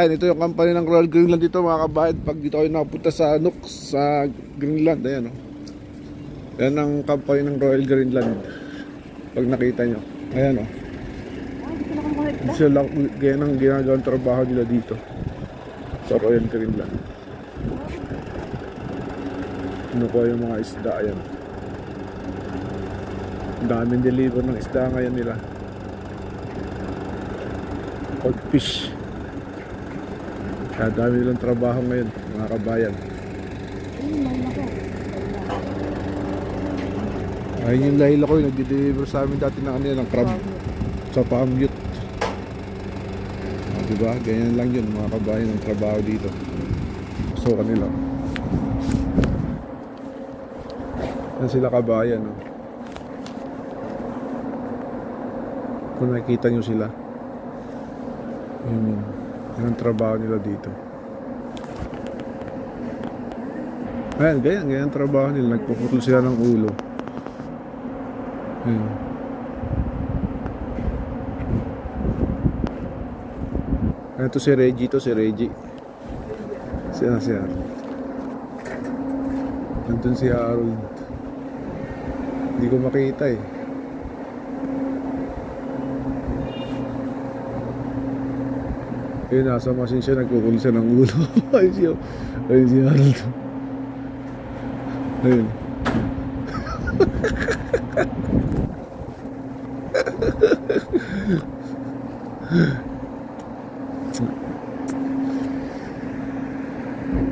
Ayan, ito yung company ng Royal Greenland dito mga kabayan. Pag dito kayo nakapunta sa Nuuk, sa Greenland, ayan o. Yan ang company ng Royal Greenland. Pag nakita nyo, ayan o. Sila ganyan ang ginagawang trabaho nila dito sa Royal Greenland. Kinukuha yung mga isda, ayan. Ang daming deliver ng isda ngayon nila. Cod fish. Kaya dami nilang trabaho ngayon, mga kabayan. Ayun yung lahila ko, nagde-deliver sa amin dati ng ng crab sa Pamute. Diba? Ganyan lang yun, mga kabayan, ang trabaho dito. So kanila. Yan sila kabayan. No? Kung nakikita nyo sila. Yun. Yan ang trabaho nila dito. Ayan, ganyan ang trabaho nila. Nagpuputol sila ng ulo. Ayan. Ayan, ito si Reggie. Si Harold. Nandun si Harold. Hindi ko makita eh. Ayun, nasa machine siya, nagkukul siya ng ulo. Ayun si Harold. Ayun.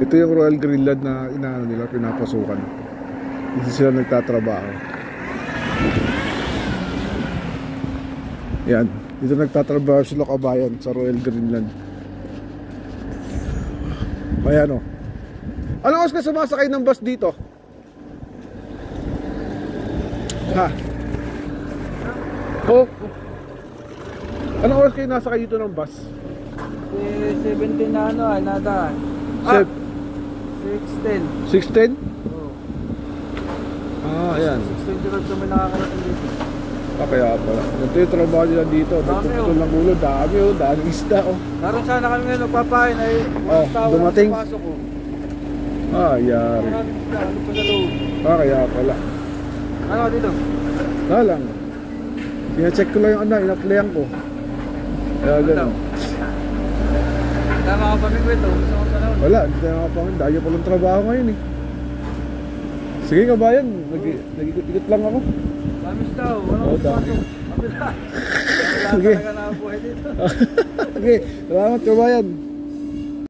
Ito yung Royal Greenland na inaano nila, pinapasukan. Dito sila nagtatrabaho. Yan, dito nagtatrabaho sila kabayan sa Royal Greenland. Ayan o. Anong oras ka sumasakay ng bus dito? Ha? Oh. Anong oras kayo nasakay dito ng bus? 17 na ano, nadaan. 6:10. 6:10? Oo. Ayan. 6:20 kami nakakarating dito. Kaya pala. Ito yung trabaho nila dito. Nagpuputol ng ulo. Dami o. Daming isda o. Naroon sana kami ngayon magpapain ay dumating. Pasok ko. Yari. Maraming isda. Ano pa sa loob? Kaya pala. Ano dito? Lang. Pina-check ko lang yung inaplayan ko. Kaya gano'n. Tama ka pa rin kwento. Wala, hindi tayo makapangin. Dahil palang trabaho ngayon eh. Sige kabayan, nag-ikot-ikot lang ako. Lamis daw, walang pasok. Wala Sige. talaga nakabuhay dito. Okay, salamat kabayan.